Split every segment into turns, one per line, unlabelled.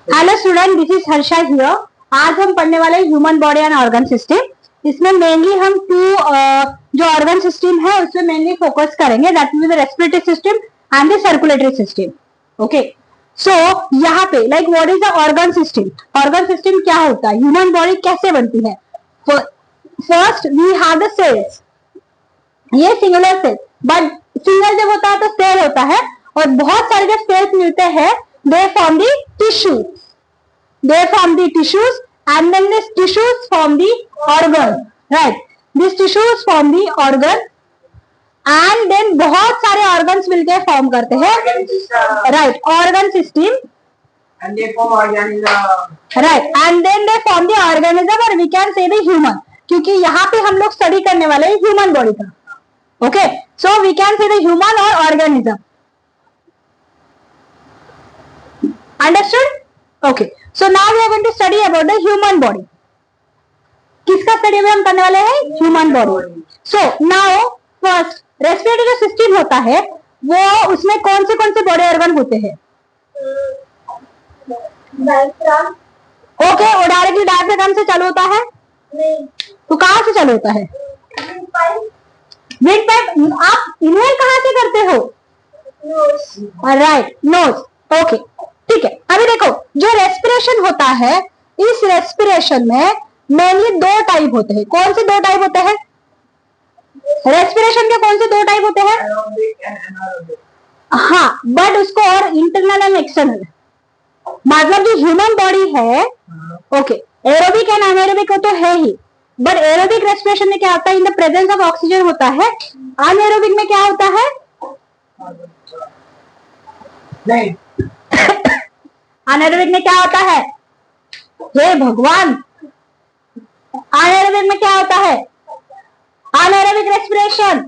Hello student, this is Harsha here. आज हम पढ़ने वाले human body and organ system. इसमें मेनली हम जो ऑर्गन सिस्टम है उसमें मेनली फोकस करेंगे, that will be the respiratory system and the circulatory system. Okay, so यहाँ पे like what is the organ system? Organ system क्या होता है, ह्यूमन बॉडी कैसे बनती है? First we have the cells, ये सिंगुलर सेल, बट सिंगल जब होता है तो सेल होता है, और बहुत सारे जब सेल्स मिलते हैं they form the tissues, and then these tissues form the organ, right? These tissues form the organ and then बहुत सारे organs मिलके form करते हैं, right? Organ system,
and they form organism,
right? And then they form the organism, or we can say the human, क्योंकि यहाँ पे हम लोग स्टडी करने वाले हैं ह्यूमन बॉडी का। Okay, so we can say the human और organism. Understood? Okay. So now we are going to study about the human body. किसका स्टडी में हम करने वाले हैं? Human body. So now first respiratory system होता है, वो उसमें कौन से बॉडी ऑर्गन होते हैं? ओके, वो डायरेक्टली डायफ्राम से चालू होता है? नहीं। तो कहाँ से चालू होता है? Wind pipe. आप इनहेल कहाँ से करते हो? Right, knows. ओके, ठीक है। अभी देखो, जो रेस्पिरेशन होता है, इस रेस्पिरेशन में मेनली दो टाइप होते हैं। कौन से दो टाइप होते हैं? रेस्पिरेशन के कौन से दो टाइप होते हैं? हाँ, बट उसको और इंटरनल एंड एक्सटर्नल, मतलब जो ह्यूमन बॉडी है, ओके, एरोबिक एंड अनएरोबिक तो है ही, बट एरोबिक रेस्पिरेशन में क्या होता है? In the presence of oxygen होता है। अनएरोबिक में क्या होता है?
नहीं।
अनएरोबिक में क्या होता है? हे भगवान, अनएरोबिक में क्या होता है? Anaerobic respiration.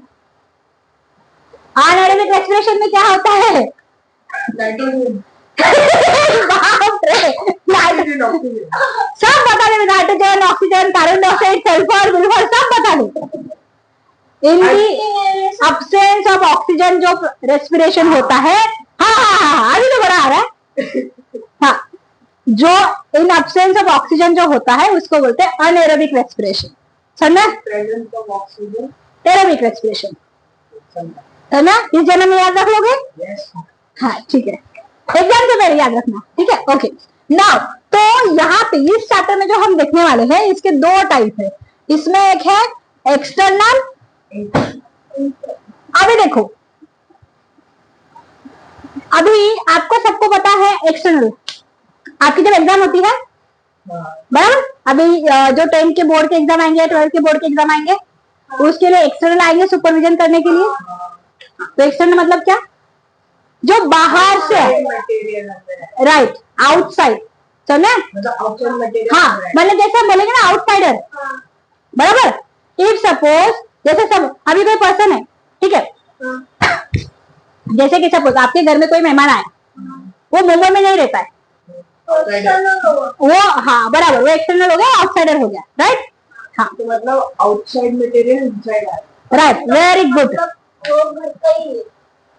अनएरोबिक रेस्पिरेशन में क्या होता है? बाप रे, सब बता दे, nitrogen, oxygen, carbon dioxide, sulphur, विल्फर, सब बता दे। In the absence of oxygen जो रेस्पिरेशन होता है, हाँ, अभी तो बड़ा आ रहा है। हाँ, जो इन अब्सेंस ऑफ ऑक्सीजन जो होता है उसको बोलते हैं अनएरोबिक रेस्पिरेशन। समझना?
Presence of oxygen
aerobic respiration, है ना? इस जन्म में याद रख लोगे? हाँ, ठीक है, एग्जाम से पहले याद रखना, ठीक है? ओके, नाउ तो यहाँ पे इस चैप्टर में जो हम देखने वाले हैं, इसके दो टाइप है। इसमें एक है एक्सटर्नल। अभी देखो, अभी आपको सबको पता है एक्सटर्नल, आपकी जब एग्जाम होती है, बराबर, अभी जो 10th के बोर्ड के एग्जाम आएंगे, 12th के बोर्ड के एग्जाम आएंगे, उसके लिए एक्सटर्नल आएंगे सुपरविजन करने के लिए। तो एक्सटर्नल मतलब क्या? जो बाहर से, राइट, आउटसाइड, समझे? हाँ, मतलब जैसे हम बोलेंगे ना आउटसाइडर, बराबर। इफ सपोज, जैसे सब अभी कोई पर्सन है, ठीक है, जैसे कि सपोज आपके घर में कोई मेहमान आया, वो मुंबई में नहीं रहता है, वो, हाँ बराबर, वो एक्सटर्नल हो गया, आउटसाइडर हो गया, राइट? हाँ,
तो मतलब आउटसाइड मटेरियल इनसाइड है,
राइट, वेरी गुड।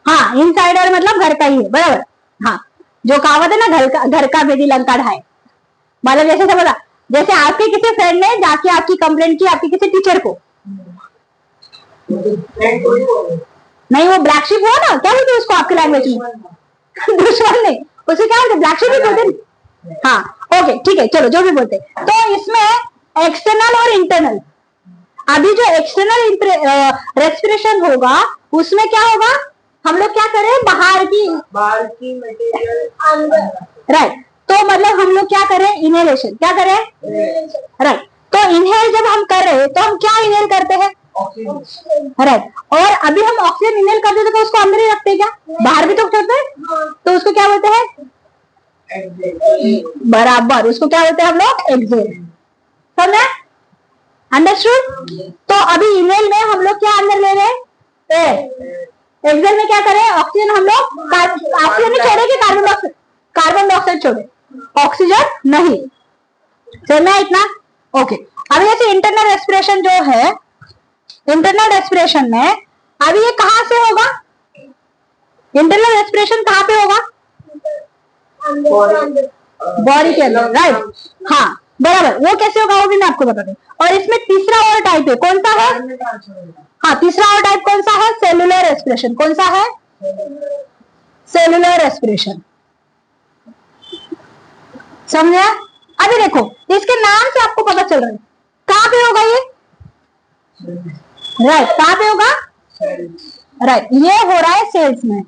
हाँ, इनसाइडर मतलब घर का ही है, बराबर। हाँ, जो कहावत है ना, घर का भेदी लंका ढाए, मतलब जैसे सब बोला, जैसे आपके किसी फ्रेंड ने जाके आपकी कंप्लेंट की आपके किसी टीचर को, नहीं, वो ब्लैक शिप हुआ ना, क्या बोलते हैं उसको आपके लैंग्वेज में? दुश्मन नहीं, उसे क्या बोलते? ब्लैक शिप ही बोलते। हाँ, ओके, ठीक है, चलो जो भी बोलते। तो इसमें एक्सटर्नल और इंटरनल, अभी जो एक्सटर्नल रेस्पिरेशन होगा उसमें क्या होगा? हम लोग क्या करें? बाहर की
मटेरियल अंदर,
राइट। तो मतलब हम लोग क्या करें? इनहेलेशन, क्या करें? राइट। तो इनहेल जब हम कर रहे हैं तो हम क्या इनहेल करते हैं? राइट। और अभी हम ऑक्सीजन इनहेल करते हैं तो उसको अंदर ही रखते हैं क्या? बाहर भी तो छोड़ते हैं, तो उसको क्या बोलते हैं? बराबर, उसको क्या बोलते हैं हम लोग? एक्सहेल। समझे? अंडरस्टूड? तो अभी इनहेल में हम लोग क्या अंदर ले रहे हैं? एक्सहेल में क्या करें? ऑक्सीजन हम लोग, ऑक्सीजन नहीं छोड़े कि कार्बन डाइऑक्साइड छोड़े, ऑक्सीजन नहीं। समझना इतना? ओके। अभी जैसे इंटरनल रेस्पिरेशन जो है, इंटरनल रेस्पिरेशन में अभी ये कहां से होगा? इंटरनल रेस्पिरेशन कहां पे होगा? बॉडी के अंदर, राइट, हाँ बराबर, वो कैसे होगा वो भी मैं आपको बता दूं। और इसमें तीसरा और टाइप है, कौन सा है? हाँ, तीसरा और टाइप कौन सा है? Cellular respiration. कौन सा है? Cellular respiration. समझे? अभी देखो, इसके नाम से आपको पता चल रहा है कहां पे होगा ये, राइट, कहां पे होगा? राइट, ये हो रहा है सेल्स में,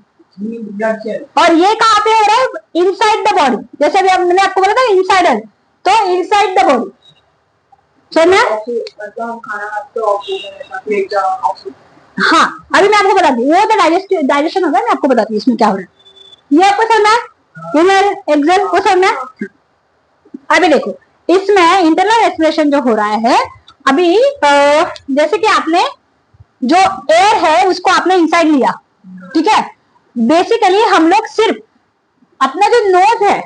और ये कहां पे हो रहा है? Inside the body. जैसे अभी मैंने आपको बोला था इनसाइड है, तो इनसाइड द बॉडी। समझे? हाँ, अभी मैं आपको बताती हूँ, वो तो डाइजेशन होगा, मैं आपको बताती हूँ इसमें क्या हो रहा है। ये आपको समझना है, इनर एक्सहल को समझना है। अभी देखो, इसमें इंटरनल रेस्पिरेशन जो हो रहा है अभी, जैसे कि आपने जो एयर है उसको आपने इनसाइड लिया, ठीक है। बेसिकली हम लोग सिर्फ अपना जो नोज है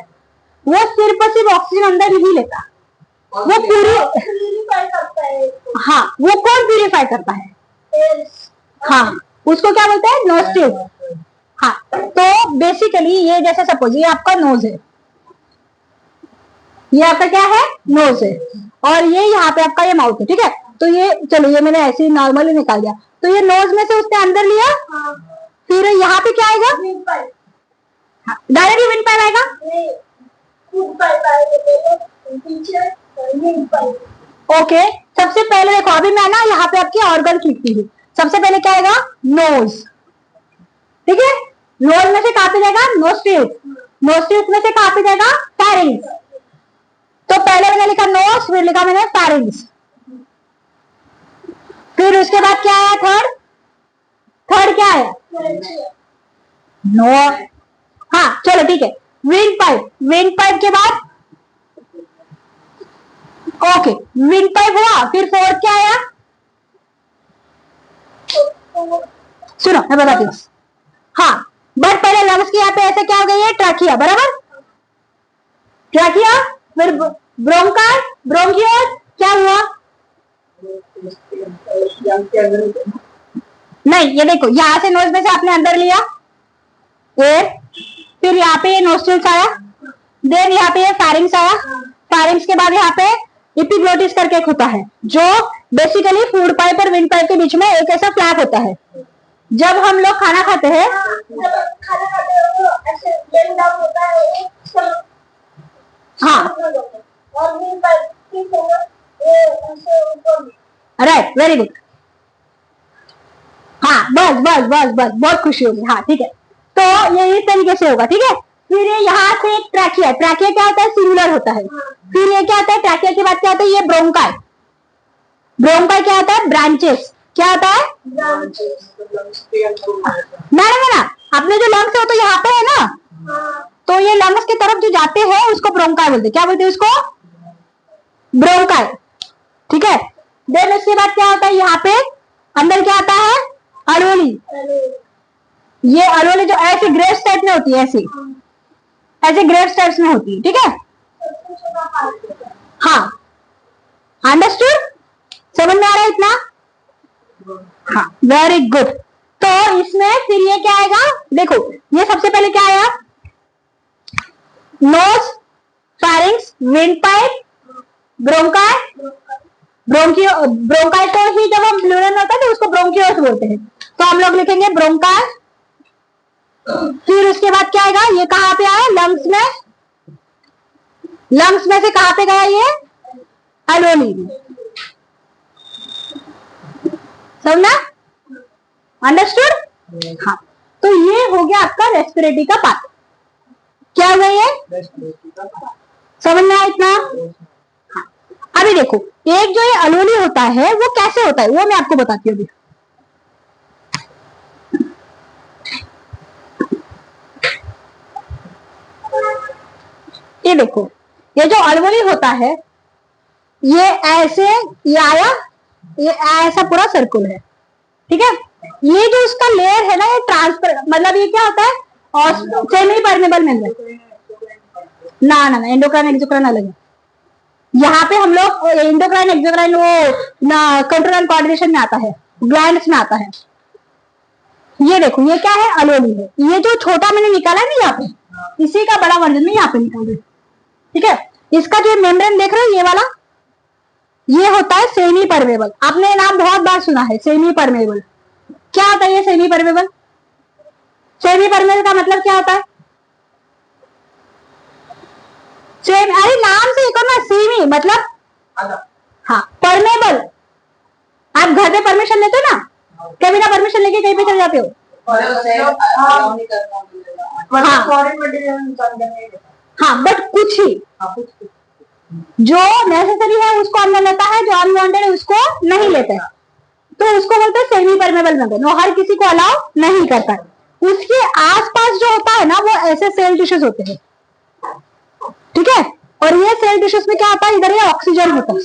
वो सिर्फ और सिर्फ ऑक्सीजन अंदर नहीं लेता, वो पूरी हाँ, वो कौन प्यूरिफाई करता है? हाँ, उसको क्या बोलते हैं? नोस्ट्रिल। हाँ, तो बेसिकली ये जैसे सपोज ये आपका नोज है, ये आपका क्या है? नोज है, और ये यहाँ पे आपका ये माउथ है, ठीक है। तो ये चलो, ये मैंने ऐसे ही नॉर्मली निकाल दिया, तो ये नोज में से उसने अंदर लिया, फिर यहाँ पे क्या आएगा? डायरेक्टली विंड पाइप आएगा। ओके, सबसे पहले देखो, अभी मैं ना यहाँ पे आपकी ऑर्गन लिखती हूँ। सबसे पहले क्या आएगा? नोज, ठीक है। नोज में से कहाँ पे जाएगा? नोस्ट्रिल्स। नोस्ट्रिल्स में से कहाँ पे जाएगा? फैरिंग्स। तो पहले मैंने लिखा नोज, फिर लिखा मैंने फैरिंग्स, फिर उसके बाद क्या आया? थर्ड क्या आया? नो, हाँ चलो ठीक है, विंड पाइप। विंड पाइप के बाद ओके, विंड पाइप हुआ, फिर फोर्थ क्या आया? सुनो मैं बताती हूँ। हाँ, बट पहले लंग्स की यहाँ पे ऐसे क्या हो गई है? ट्रैकिया, बराबर। ट्रैकिया, फिर ब्रोंकाई, ब्रोंकियस, क्या हुआ? नहीं, ये देखो, यहां से नोज में से आपने अंदर लिया एयर, फिर यहाँ पे ये नोस्ट्रिल्स आया, देन यहाँ पे ये फैरिंग्स आया, फैरिंग्स के बाद यहाँ पे एपिग्लोटिस करके एक होता है, जो बेसिकली फूड पाइप और विंड पाइप के बीच में एक ऐसा फ्लैप होता है। जब हम लोग खाना खाते हैं, हाँ राइट, वेरी गुड, हाँ बस बस बस बस, बहुत खुशी होगी। हाँ ठीक है, तो ये इस तरीके से होगा, ठीक है। फिर ये यहाँ से एक ट्रैकिया, ट्रैकिया क्या होता है? सिंगुलर होता है। फिर ये क्या होता है? ट्रैकिया के बाद क्या होता है? ये ब्रोंकाई। ब्रोंकाई क्या होता है? ब्रांचेस। क्या होता है? ना, अपने जो लंग्स है वो तो यहाँ पे है ना, तो ये लंग्स की तरफ जो जाते हैं उसको ब्रोंकाई बोलते हैं। क्या बोलते हैं उसको? ब्रोंकाई, ठीक है। देन उसके बाद क्या होता है? यहाँ पे अंदर क्या आता है? अलोली। ये अलोली जो ऐसे ग्रेव्स टाइप में होती है, ऐसे ग्रेव्स टाइप्स में होती है, ठीक है। हाँ, अंडरस्टूड? समझ में आ रहा है इतना? हाँ, वेरी गुड। तो इसमें फिर ये क्या आएगा? देखो, ये सबसे पहले क्या आया? Nose, pharynx, windpipe, bronchi. Bronchi को ही जब हम प्लूरल होता है तो उसको ब्रोंकियोस बोलते हैं, तो हम लोग लिखेंगे ब्रोंकाई। फिर उसके बाद क्या आएगा? ये कहां पे आया? लंग्स में। लंग्स में से कहां पे गया ये? अलोनी में। समझना? अंडरस्टूड? हाँ, तो ये हो गया आपका रेस्पिरेटरी का पार्ट। क्या हो गया ये? समझना इतना? हाँ, अभी देखो, एक जो ये अलोनी होता है वो कैसे होता है वो मैं आपको बताती हूँ अभी। ये देखो, ये जो अल्वोली होता है, ये ऐसे, ये आया, ये ऐसा पूरा सर्कुल है, ठीक है। ये जो इसका लेयर है ना, ये ट्रांसपर, मतलब ये क्या होता है? Semi permeable membrane. ना, एंडोक्राइन एक्सोक्राइन अलग है। यहाँ पे हम लोग एंडोक्राइन एक्सोक्राइन वो ना कंट्रोल एंड कोऑर्डिनेशन में आता है, ग्लैंड्स में आता है। ये देखो, ये क्या है? अलोली है। ये जो छोटा मैंने निकाला है ना यहाँ पे, इसी का बड़ा वर्जन में यहाँ पे निकाल दे। ठीक है। इसका जो मेम्ब्रेन देख रहे हो ये वाला, ये होता है सेमी परमेबल। आपने नाम बहुत बार सुना है सेमी परमेबल। क्या होता है ये सेमी परमेबल? सेमी परमेबल का मतलब क्या होता है? अरे नाम से देखो ना, सेमी मतलब हाँ परमेबल। आप घर पे परमिशन लेते हो ना, कभी ना परमिशन लेके कहीं पे चले जाते हो। हाँ बट कुछ ही जो नेसेसरी है उसको अंदर लेता है, जो अनवांटेड है उसको नहीं लेता है, तो उसको बोलते हैं सेमी परमेबल मेम्ब्रेन। वो हर किसी को अलाउ नहीं करता है। उसके आसपास जो होता है ना वो ऐसे सेल टिश्यूज होते हैं, ठीक है। और ये सेल टिश्यूज में क्या होता है, इधर ये ऑक्सीजन होता है,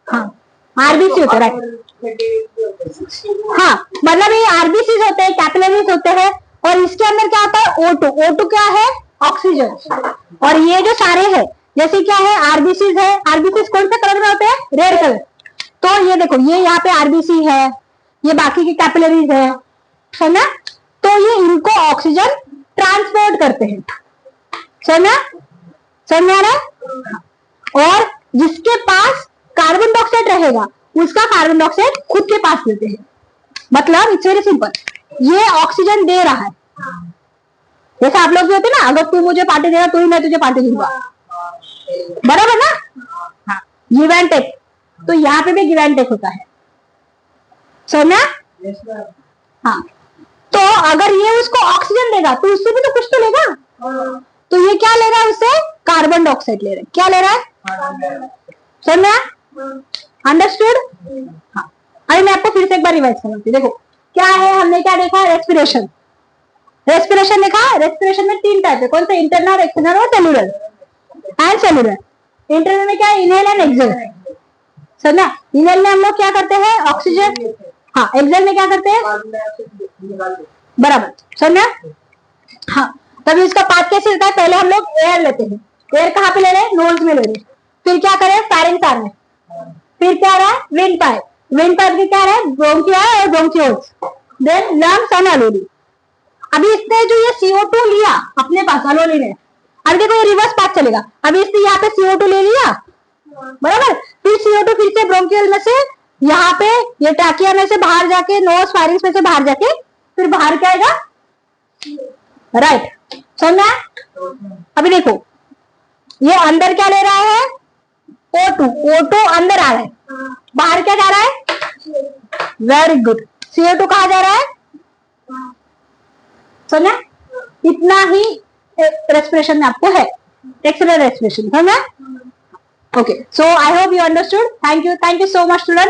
हाँ आरबीसी होते हैं, राइट। हाँ मतलब ये आरबीसी होते हैं, कैपिलरीज होते हैं, और इसके अंदर क्या होता है O2। O2 क्या है? ऑक्सीजन। और ये जो सारे है जैसे क्या है, आरबीसीज है। आरबीसीज कौन से कलर में होते हैं? Red colour. तो ये देखो, ये यहाँ पे आरबीसी है, ये बाकी की कैपिलरीज है ना। तो ये इनको ऑक्सीजन ट्रांसपोर्ट करते हैं, समझ आ रहा है। और जिसके पास कार्बन डाइऑक्साइड रहेगा उसका कार्बन डाइऑक्साइड खुद के पास लेते हैं। मतलब इट्स वेरी सिंपल, ये ऑक्सीजन दे रहा है। जैसे आप लोग भी होते ना, अगर तू मुझे पार्टी देगा तो ही मैं तुझे पार्टी दूंगा, बराबर ना। हाँ गिव एंड टेक, तो यहाँ पे भी गिव एंड टेक होता है, समझा? हाँ तो अगर ये उसको ऑक्सीजन देगा तो उससे भी तो कुछ तो लेगा। तो ये क्या ले रहा है उससे? कार्बन डाइऑक्साइड ले रहा है। क्या ले रहा है? समझा? अंडरस्टूड? हाँ अरे मैं आपको फिर से एक बार रिवाइज करवाती हूँ। देखो क्या है, हमने क्या देखा? रेस्पिरेशन। रेस्पिरेशन देखा। रेस्पिरेशन में 3 टाइप है, कौन सा? इंटरनल, एक्सटर्नल और सेलुलर। And cellular. इंटरनल में क्या है? इनहेल एंड एक्सहेल, समझा? इनहेल में हम लोग क्या करते हैं? ऑक्सीजन। हाँ एक्सहेल में क्या करते हैं? बराबर, समझा? हाँ तभी इसका पाथ कैसे होता है? पहले हम लोग एयर लेते हैं। एयर कहाँ पे ले रहे हैं? नोज में ले रहे हैं। फिर क्या करें? फेरिंक्स में। फिर क्या रहा है? Wind pipe. विंड पाइप की क्या रहा है? ब्रोंकिया और ब्रोंकियोल्स, देन लंग्स एंड अलोली। अभी इसने जो ये CO2 लिया अपने पास, अलोली ने, अभी देखो ये रिवर्स पाथ चलेगा। अभी इसने यहाँ पे CO2 ले लिया, बराबर। फिर CO2 फिर से ब्रोंकियल में से यहाँ पे ये ट्रैकिया में से बाहर जाके, नोज फायरिंग्स में से बाहर जाके फिर बाहर क्या आएगा? राइट, समझा? अभी देखो ये अंदर क्या ले रहा है? O2। O2 अंदर आ रहा है, बाहर क्या जा रहा है? Very good. CO2 कहाँ जा रहा है? समझा? इतना ही रेस्पिरेशन में आपको है, एक्सटर्नल रेस्पिरेशन, समझा? Okay, so I hope you understood. Thank you so much student.